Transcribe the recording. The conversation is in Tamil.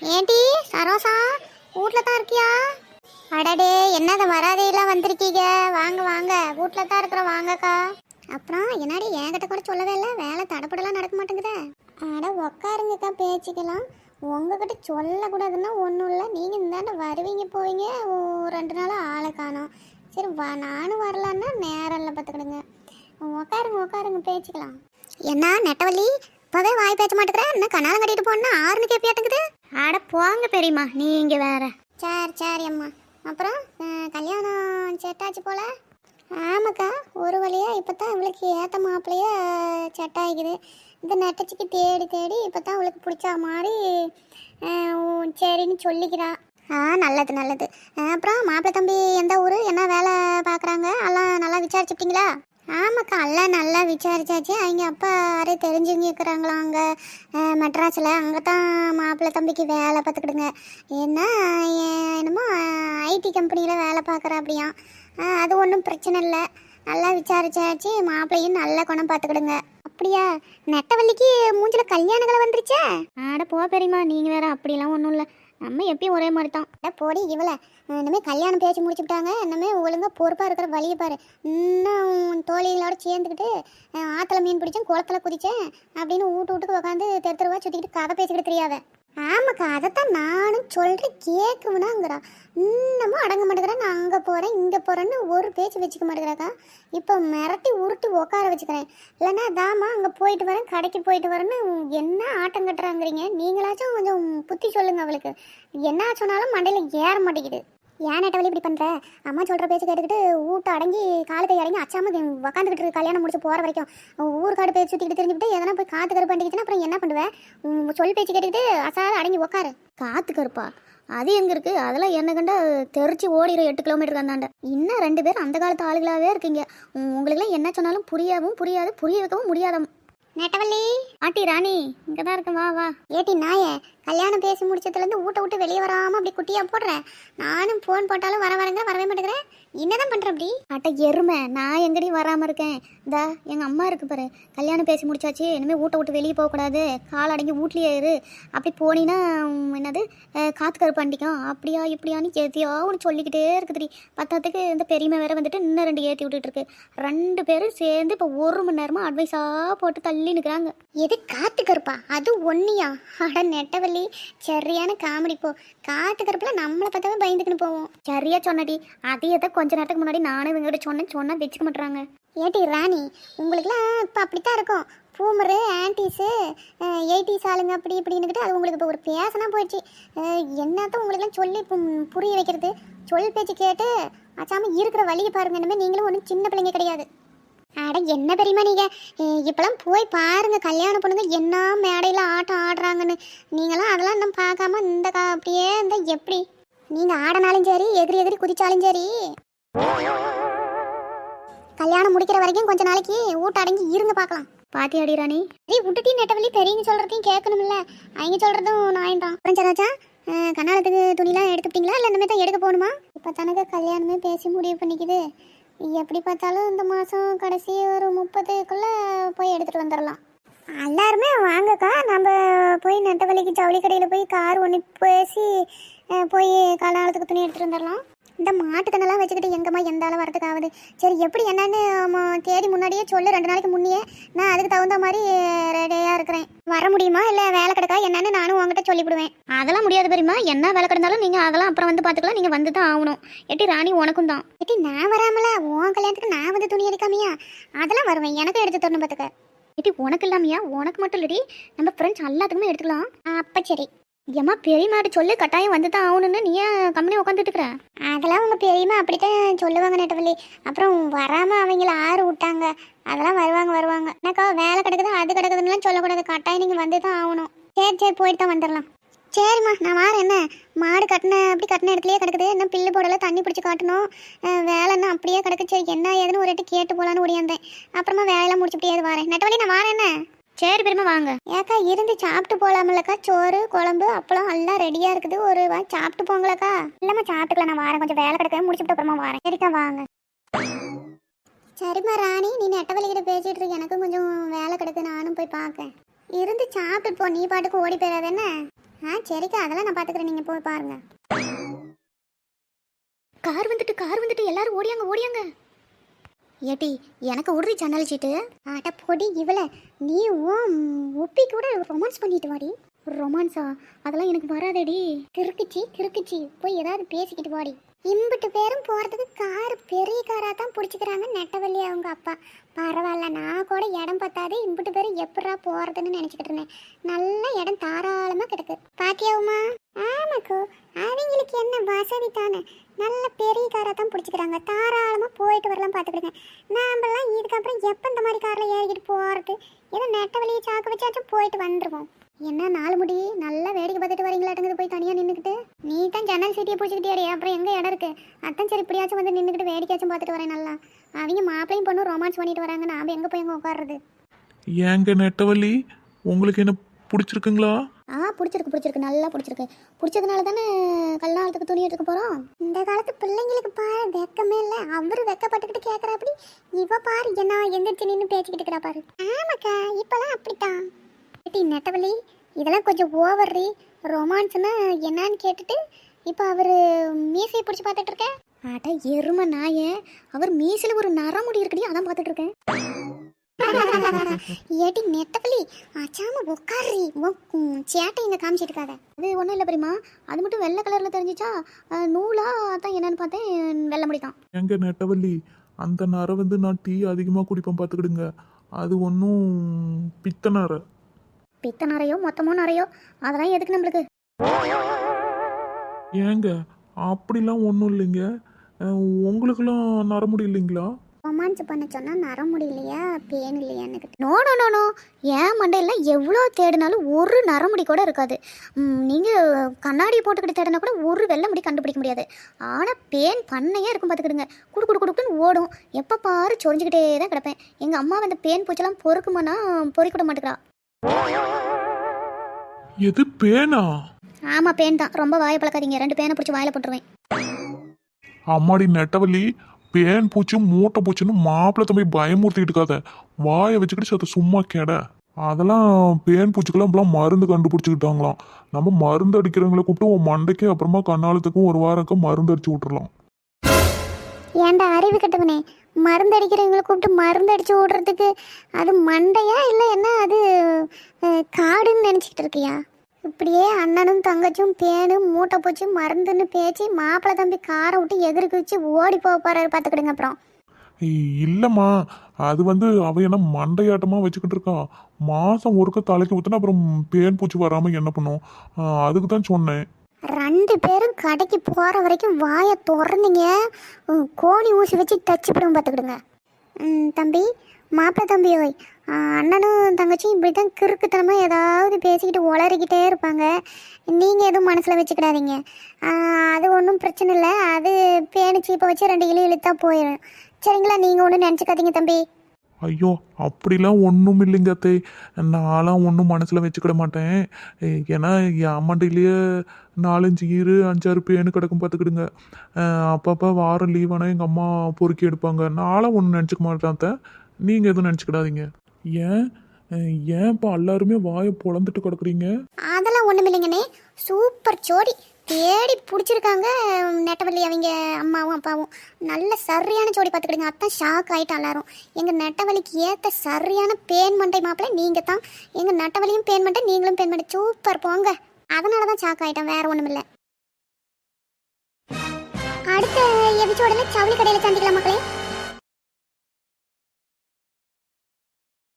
ஏண்டி சரோசா வீட்டில் தான் இருக்கியா? அடடே என்னத வராதையெல்லாம் வந்திருக்கீங்க. வாங்க வாங்க, வீட்டில் தான் இருக்கிறோம், வாங்கக்கா. அப்புறம் என்னடி என்கிட்ட கூட சொல்லவே இல்லை, வேலை தடப்படலாம் நடக்க மாட்டேங்குதே. அட உக்காருங்கக்கா, பேச்சுக்கலாம். உங்ககிட்ட சொல்லக்கூடாதுன்னா ஒன்றும் இல்லை, நீங்கள் இந்தாண்ட வருவீங்க போவீங்க, 2 நாள் ஆளை காணோம். சரி நானும் வரலான்னா நேரம் இல்லை, பார்த்துக்கிடுங்க. உக்காருங்க உக்காருங்க, பேச்சுக்கலாம். என்ன நெட்டவள்ளி இப்போவே வாய் பேச மாட்டேங்கிறேன், என்ன கனாலம் கட்டிட்டு போனா ஆறுனு கேப்பியாட்டுங்குது. ஆட போங்க பெரியம்மா, நீங்க வேற. சரி சரி அம்மா. அப்புறம் கல்யாணம் செட்டாச்சு போல? ஆமாக்கா, ஒரு வழியா இப்போ தான் இவளுக்கு ஏற்ற மாப்பிள்ளையே செட் ஆகிக்குது. இந்த நெட்டச்சிக்கு தேடி தேடி இப்போ தான் அவளுக்கு பிடிச்ச மாதிரி சரின்னு சொல்லிக்கிறா. நல்லது நல்லது. அப்புறம் மாப்பிள்ளை தம்பி எந்த ஊர், என்ன வேலை பார்க்குறாங்க, எல்லாம் நல்லா விசாரிச்சுட்டிங்களா? ஆமாக்கா, எல்லாம் நல்லா விசாரிச்சாச்சு. அவங்க அப்பா யாரே தெரிஞ்சவங்க இருக்கிறாங்களா அங்கே மெட்ராஸில், அங்கே தான் மாப்பிள்ளை தம்பிக்கு வேலை பார்த்துக்கிடுங்க. ஏன்னா என்னமோ ஐடி கம்பெனியில் வேலை பார்க்குறா அப்படியா. அது ஒன்றும் பிரச்சனை இல்லை, நல்லா விசாரிச்சாச்சு. மாப்பிள்ளையும் நல்ல குணம் பார்த்துக்கிடுங்க. அப்படியா? நெட்டவள்ளிக்கு மூஞ்சில் கல்யாணங்களை வந்துருச்சே? ஆட போ பெரியம்மா, நீங்கள் வேற. அப்படிலாம் ஒன்றும் இல்லை, நம்ம எப்பயும் ஒரே மாதிரி தான். போடி இவளை, இனிமேல் கல்யாணம் பேச்சு முடிச்சுட்டாங்க, இனிமேல் ஒழுங்காக பொறுப்பாக இருக்கிற வழியை பாரு. இன்னும் தோழிகளோட சேர்ந்துக்கிட்டு ஆற்றுல மீன் பிடிச்சேன், குளத்தில் குதித்தேன் அப்படின்னு வீட்டுக்கு உட்காந்து தெருவா சுற்றிக்கிட்டு கதை பேசிக்கிட்டு தெரியாத. ஆமாக்கா, அதைத்தான் நானும் சொல்கிறேன், கேட்குவேனாங்கிறா. இன்னமும் அடங்க மாட்டேங்கிறேன். நான் அங்கே போகிறேன் இங்கே போகிறேன்னு ஒரு பேச்சு வச்சுக்க மாட்டேங்கிறாக்கா. இப்போ மிரட்டி உருட்டி உட்கார வச்சுக்கிறேன். இல்லைன்னா தாமா அங்கே போயிட்டு வரேன், கடைக்கு போயிட்டு வரேன்னு என்ன ஆட்டம் கட்டுறாங்கிறீங்க. நீங்களாச்சும் கொஞ்சம் புத்தி சொல்லுங்க அவளுக்கு. என்ன சொன்னாலும் மண்டையில் ஏற மாட்டேங்குது. ஏன் நெட்டவழி இப்படி பண்ணுற? அம்மா சொல்கிற பேச்சு கேட்டுக்கிட்டு வீட்டை அடங்கி காலத்தை இறங்கி அச்சாம உக்காந்துக்கிட்டு இருக்கு. கல்யாணம் முடிச்சு போகிற வரைக்கும் ஊருக்காடு பேச்சு சுற்றிக்கிட்டு தெரிஞ்சுக்கிட்டு எதனா போய் காற்று கருப்பு பண்ணிக்கிச்சுன்னா அப்புறம் என்ன பண்ணுவேன்? சொல் பேச்சு கேட்டுக்கிட்டு அசாத அடங்கி உக்காரு. காற்று கருப்பா? அது எங்கே இருக்குது? அதெல்லாம் என்ன கண்டா தெரிச்சு ஓடிடும் 8 கிலோமீட்டருக்கு அந்தாண்ட. இன்னும் 2 பேர் அந்த காலத்து ஆளுகளாகவே இருக்கீங்க. உங்களுக்குலாம் என்ன சொன்னாலும் புரியாவும் புரியாது, புரிய வைக்கவும் முடியாத. நெட்டவள்ளி ஆட்டி ராணி இங்கே தான் இருக்கேன், வா வா. ஏட்டி நாயே, கல்யாணம் பேசி முடிச்சதுலேருந்து வீட்டை விட்டு வெளியே வராமல் அப்படி குட்டியாக போடுறேன். நானும் ஃபோன் போட்டாலும் வரவே மாட்டேங்கிறேன். என்னதான் பண்ணுற அப்படி? அட்ட எருமை, நான் எங்கடி வராமல் இருக்கேன். இந்தா எங்கள் அம்மா இருக்கு பாரு, கல்யாணம் பேசி முடிச்சாச்சு, இனிமேல் வீட்டை விட்டு வெளியே போகக்கூடாது, கால் அடங்கி வீட்லேயே இரு, அப்படி போனீங்கன்னா என்னது காற்று கருப்பு அண்டிக்கும், அப்படியா இப்படியான்னு எதையோ ஒன்று சொல்லிக்கிட்டே இருக்குதுடி. பத்தாத்துக்கு இந்த பெரியமை வேற வந்துட்டு இன்னும் 2 ஏற்றி விட்டுட்டுருக்கு. 2 பேரும் சேர்ந்து இப்போ 1 மணி நேரமாக அட்வைஸாக போட்டு தள்ளி நிற்கிறாங்க. எது காற்று கருப்பா? அது ஒன்னியா? அட நெட்டவள்ளி, சரியான காமெடி. போ, காற்று கருப்பில் நம்மளை பார்த்தாவே பயந்துக்குன்னு போவோம். சரியா சொன்னடி. அதே தான் கொஞ்ச நேரத்துக்கு முன்னாடி நானும் இவங்ககிட்ட சொன்னா வச்சுக்க மாட்டாங்க. ஏட்டி ராணி, உங்களுக்குலாம் இப்போ அப்படித்தான் இருக்கும். பூமரு ஆன்டிஸு 80s ஆளுங்க அப்படி இப்படின்னுக்கிட்டு அது உங்களுக்கு இப்போ ஒரு பேசனா போயிடுச்சு. என்னத்தான் உங்களுக்குலாம் சொல்லி புரிய வைக்கிறது? சொல் பேச்சு கேட்டு அச்சாமல் இருக்கிற வழியை பாருங்க. இனிமேல் நீங்களும் ஒன்றும் சின்ன பிள்ளைங்க கிடையாது. அட என்ன பெரியமா நீங்கள் இப்போலாம் போய் பாருங்கள், கல்யாண பொண்ணுங்க என்ன மேடையில் ஆட்டம் ஆடுறாங்கன்னு. நீங்களாம் அதெல்லாம் இன்னும் பார்க்காம இந்த அப்படியே இருந்தால் எப்படி? நீங்கள் ஆடினாலும் சரி, எதிரி குதிச்சாலும் சரி, கல்யாணம் முடிக்கிற வரைக்கும் கொஞ்ச நாளைக்கு வீட்டு அடங்கி இருங்க பார்க்கலாம். பாத்தி அடி ராணி. விட்டுட்டி நெட்டவள்ளி, பெரியவங்க சொல்கிறதையும் கேட்கணும்ல, அவங்க சொல்கிறதும் நான் தான். அப்புறம் சராச்சா, கல்யாணத்துக்கு துணிலாம் எடுத்துக்கிட்டீங்களா, இல்லை இனிமேல் தான் எடுக்க போகணுமா? இப்போ தனக்கு கல்யாணமே பேசி முடிவு பண்ணிக்குது. எப்படி பார்த்தாலும் இந்த மாதம் கடைசி ஒரு 30க்குள்ளே போய் எடுத்துகிட்டு வந்துடலாம். எல்லாருமே வாங்கக்கா, நம்ம போய் நெட்டவள்ளிக்கு ஜவுளி கடையில் போய் கார் ஒன்று பேசி போய் கல்யாணத்துக்கு துணி எடுத்துகிட்டு வந்துடலாம். இந்த மாட்டுக்கண்ணெல்லாம் வச்சுக்கிட்டு எங்கம்மா எந்த ஆள் வரதுக்கு ஆகுது? சரி எப்படி என்னன்னு தேதி முன்னாடியே சொல்லு, 2 நாளைக்கு முன்னே. நான் அதுக்கு தகுந்த மாதிரி ரெடியாக இருக்கிறேன். வர முடியுமா, இல்லை வேலை கிடக்கா என்னன்னு நானும் உங்ககிட்ட சொல்லிவிடுவேன். அதெல்லாம் முடியாது பெரியம்மா, என்ன வேலை கிடந்தாலும் நீங்கள் அதெல்லாம் அப்புறம் வந்து பார்த்துக்கலாம். நீங்கள் வந்து தான் ஆகணும். எட்டி ராணி, உனக்கும் தான். எட்டி நான் வராமல உன் கல்யாணத்துக்கு நான் வந்து துணி எடுக்காமையா? அதெல்லாம் வருவேன், எனக்கும் எடுத்து தரணும் பார்த்துக்க. எட்டி உனக்கு இல்லாமையா? உனக்கு மட்டும் இல்லடி, நம்ம ஃப்ரெண்ட்ஸ் எல்லாத்துக்குமே எடுத்துக்கலாம். அப்போ சரி. ஏம்மா பெரியமாட்டு சொல்லு, கட்டாயம் வந்து தான் ஆகணுன்னு நீ ஏன் கம்பெனி உட்காந்துட்டு இருக்கிற? அதெல்லாம் உங்கள் பெரியம்மா அப்படித்தான் சொல்லுவாங்க நெட்டவள்ளி. அப்புறம் வராமல் அவங்கள ஆறு விட்டாங்க, அதெல்லாம் வருவாங்க. எனக்கா வேலை கிடக்குது அது கிடக்குதுன்னுலாம் சொல்லக்கூடாது, கட்டாயம் நீங்கள் வந்து தான் ஆகணும். சரி போயிட்டு தான் வந்துடலாம். சரிம்மா நான் வாரேன். என்ன மாடு கட்டின இடத்துலையே கிடக்குது, இன்னும் பில்லு போடல, தண்ணி பிடிச்சி காட்டணும், வேலைன்னா அப்படியே கிடக்கு. சரி என்ன ஏதுன்னு ஒரு வாட்டி கேட்டு போகலான்னு ஓடியாந்தேன். அப்புறமா வேலையெல்லாம் முடிச்சுட்டே வரேன். நெட்டவள்ளி நான் வாரேன். என்ன சரி பெருமா வாங்க. ஏக்கா இருந்து சாப்பிட்டு போகலாமல்லக்கா, சோறு குழம்பு அப்பளம் எல்லாம் ரெடியாக இருக்குது, ஒரு சாப்பிட்டு போங்களக்கா. இல்லைம்மா சாப்பிட்டுக்கலாம், நான் வரேன், கொஞ்சம் வேலை கிடக்க முடிச்சுட்டு அப்புறமா வரேன். சரிக்கா வாங்க. சரிம்மா ராணி, நீ நெட்டவள்ளிக்கிட்ட பேசிகிட்டு இருக்கு, எனக்கும் கொஞ்சம் வேலை கிடக்கு, நானும் போய் பார்க்கேன். இருந்து சாப்பிட்டு போ, நீ பாட்டுக்கு ஓடி போயிடாத என்ன? சரிக்கா, அதெல்லாம் நான் பார்த்துக்கிறேன், நீங்கள் போய் பாருங்க. கார் வந்துட்டு எல்லாரும் ஓடியாங்க ஓடியாங்க. ஏட்டி எனக்கு விடுறி ஜன்னல் சீட்டு. ஆட்ட பொடி இவளை, நீ உப்பி கூட ரொமான்ஸ் பண்ணிட்டு வாடி. ரொமான்ஸா? அதெல்லாம் எனக்கு வராதடி. கிறுக்குச்சி போய் ஏதாவது பேசிக்கிட்டு வாடி. இம்பிட்டு பேரும் போகிறதுக்கு கார் பெரிய காராக தான் பிடிச்சிக்கிறாங்க நெட்டவள்ளி அவங்க அப்பா. பரவாயில்ல, நான் கூட இடம் பார்த்தாதே இம்பிட்டு பேரும் எப்படா போகிறதுன்னு நினச்சிக்கிட்டு இருந்தேன். நல்ல இடம் தாராளமாக கிடக்கு. பாத்தியாவுமா? ஆமாக்கோ, அவங்களுக்கு என்ன வசதி தானே. நல்ல பெரிய காராக தான் பிடிச்சிக்கிறாங்க, தாராளமாக போயிட்டு வரலாம். பார்த்துக்கிடுங்க. நாமெல்லாம் இதுக்கப்புறம் எப்போ இந்த மாதிரி காரில் ஏறிக்கிட்டு போகிறது? ஏதோ நெட்டவள்ளியை சாக்கு வச்சாச்சும் போயிட்டு வந்துடுவோம். என்ன 4 முடி நல்லா வேடிக்கை பார்த்துட்டு வரீங்களாட்டுங்குது போய் தனியாக நின்றுக்கிட்டு. நீ தான் ஜன்னல் சீட்டியை பிடிச்சிக்கிட்டே, அப்புறம் எங்கே இடம் இருக்குது? அதான் சரி இப்படியாச்சும் வந்து நின்றுக்கிட்டு வேடிக்கையாச்சும் பார்த்துட்டு வரேன். நல்லா அவங்க மாப்பிளையும் பொண்ணும் ரொமான்ஸ் பண்ணிட்டு வராங்க, நாம் எங்கே போய் எங்கே உட்காடுறது? ஏங்க நெட்டவள்ளி, உங்களுக்கு என்ன பிடிச்சிருக்குங்களா? பிடிச்சிருக்கு, நல்லா பிடிச்சிருக்கு. பிடிச்சதுனால தானே கல்யாணத்துக்கு துணி எடுக்க போகிறோம். இந்த காலத்து பிள்ளைங்களுக்கு பாரு வெக்கமே இல்லை. அவரு வெக்கப்பட்டுக்கிட்டு கேட்குறா. அப்படி இவ பாரு என்ன எந்திரிச்சு நின்று பேசிக்கிட்டு இருக்கிறா பாரு. ஆமாக்கா, இப்போலாம் அப்படித்தான். நெட்டவள்ளி, இதெல்லாம் கொஞ்சம் ஓவர்ரி. ரொமான்ஸ்னா என்னன்னு கேட்டுட்டு இப்போ அவர் மீசையை பிடிச்சி பார்த்துட்டு இருக்கேன். ஆட்டா எருமை நாயே, அவர் மீசையில் ஒரு நரமுடி இருக்குடி, அதான் பார்த்துட்டு இருக்கேன். ஏடி நெட்டவள்ளி, ஆச்சாம உட்காரி சேட்டை இங்கே காமிச்சிட்டு இருக்காத. அது ஒன்றும் இல்லை பெரியமா, அது மட்டும் வெள்ளை கலரில் தெரிஞ்சிச்சா, நூலா தான் என்னன்னு பார்த்தேன், வெள்ளை முடிதான். எங்க நெட்டவள்ளி, அந்த நரை வந்து நான் டீ அதிகமாக குடிப்பேன் பார்த்துக்கிடுங்க. அது ஒன்றும் பித்த நரையோ மொத்தமோ நரையோ அதெல்லாம் எதுக்கு நம்மளுக்கு? ஏங்க அப்படிலாம் ஒன்றும் இல்லைங்க. உங்களுக்கெல்லாம் நர முடியலைங்களா? ரொமான்ஸ் பண்ண சொன்னால் நர முடியலையா பேன் இல்லையா எனக்கு? நோ, ஏன் மண்டையில் எவ்வளோ தேடினாலும் ஒரு நரமுடி கூட இருக்காது. நீங்கள் கண்ணாடி போட்டுக்கிட்டு தேடினா கூட ஒரு வெள்ளை முடி கண்டுபிடிக்க முடியாது. ஆனால் பேன் பண்ணையே இருக்கும் பார்த்துக்கிடுங்க. குடுக்குன்னு ஓடும். எப்போ பாரு சொரிஞ்சுக்கிட்டே தான் கிடப்பேன். எங்கள் அம்மா வந்து பேன் பூச்செல்லாம் பொறுக்குமானா பொறிக்கூட மாட்டேங்கிறா. எது பேனா? ஆமாம், பேன் தான். ரொம்ப வாயை பழக்காதீங்க, 2 பேனை பிடிச்சி வாயில் போட்டுருவேன். அம்மாடி நெட்டவள்ளி, பேன் பூச்சி மூட்டை பூச்சின்னு மாப்பிள்ளை தம்பி பயமுறுத்திக்கிட்டு இருக்காத. வாயை வச்சுக்கிட்டு சத்த சும்மா கேட. அதெல்லாம் பேன் பூச்சிக்கெல்லாம் இப்பெல்லாம் மருந்து கண்டுபிடிச்சிக்கிட்டாங்களாம். நம்ம மருந்து அடிக்கிறவங்களை கூப்பிட்டு உன் மண்டைக்கு அப்புறமா கண்ணாலத்துக்கும் ஒரு வாரக்கும் மருந்து அடிச்சு விட்டுறலாம். ஏன்டா அறிவு கட்டவனே, மருந்து அடிக்கிறவங்களை கூப்பிட்டு மருந்து அடிச்சு விடுறதுக்கு அது மண்டையா இல்லை என்ன அது காடுன்னு நினச்சிக்கிட்டு இருக்கியா? இப்படியே அண்ணனும் தங்கச்சும் பேனும் மூட்டை பூச்சி மருந்துன்னு பேச்சு மாப்பிள்ளை தம்பி காரை விட்டு எதிர்க்கு வச்சு ஓடி போக போறாரு பார்த்துக்கிடுங்க. அப்புறம் இல்லைம்மா, அது வந்து அவ என்ன மண்டையாட்டமாக வச்சுக்கிட்டு இருக்கா. மாதம் ஒருக்க தலைக்கு ஊற்றினா அப்புறம் பேன் பூச்சி வராமல் என்ன பண்ணும்? அதுக்கு தான் சொன்னேன். 2 பேரும் கடைக்கு போகிற வரைக்கும் வாயை திறந்தீங்க, கோணி ஊசி வச்சு தச்சு போடுவோம் பார்த்துக்கிடுங்க. தம்பி, மாப்பிள்ளை தம்பி, ஓய் அண்ணனும் தங்கச்சியும் இப்படி தான் கிறுக்குத்தனமாக ஏதாவது பேசிக்கிட்டு உளறிக்கிட்டே இருப்பாங்க. நீங்கள் எதுவும் மனசில் வச்சுக்கிடாதீங்க. அது ஒன்றும் பிரச்சனை இல்லை. அது பேணிச்சு இப்போ வச்சு 2 இழுத்தா போயிடும். சரிங்களா? நீங்கள் ஒன்றும் நினச்சிக்காதீங்க தம்பி. ஐயோ, அப்படிலாம் ஒன்றும் இல்லைங்க அத்தை. நான்லாம் ஒன்றும் மனசில் வச்சுக்கிட மாட்டேன். ஏன்னா என் அம்மாண்டிலேயே 4-5 ஈரு 5-6 பேனு கிடக்கும் பார்த்துக்கிடுங்க. அப்பப்போ வாரம் லீவானா எங்கள் அம்மா பொறுக்கி எடுப்பாங்க. நான்லாம் ஒன்றும் நினச்சிக்க மாட்டேன் அத்தை. நீங்கள் எதுவும் நினச்சிக்கிடாதீங்க. ஏன் இப்போ எல்லாருமே வாயை பொழந்துட்டு கிடக்குறீங்க? அதெல்லாம் ஒன்றும் இல்லைங்கண்ணே, சூப்பர் ஜோடி தேடி பிடிச்சிருக்காங்க நெட்டவள்ளி அவங்க அம்மாவும் அப்பாவும். நல்ல சரியான ஜோடி பார்த்துக்கிடுங்க. அதான் ஷாக் ஆகிட்டா எல்லாரும். எங்கள் நெட்டவள்ளிக்கு ஏற்ற சரியான பேன் மண்டை மாப்பிள்ளை நீங்கள் தான். எங்கள் நெட்டவள்ளியும் பேன் மண்டை, நீங்களும் பேன் மண்டை, சூப்பர் போங்க. அதனால தான் ஷாக் ஆகிட்டேன், வேறு ஒன்றும் இல்லை. அடுத்த எபிசோடில் ஜவுளி கடையில் சந்திக்கலாம் மக்களே.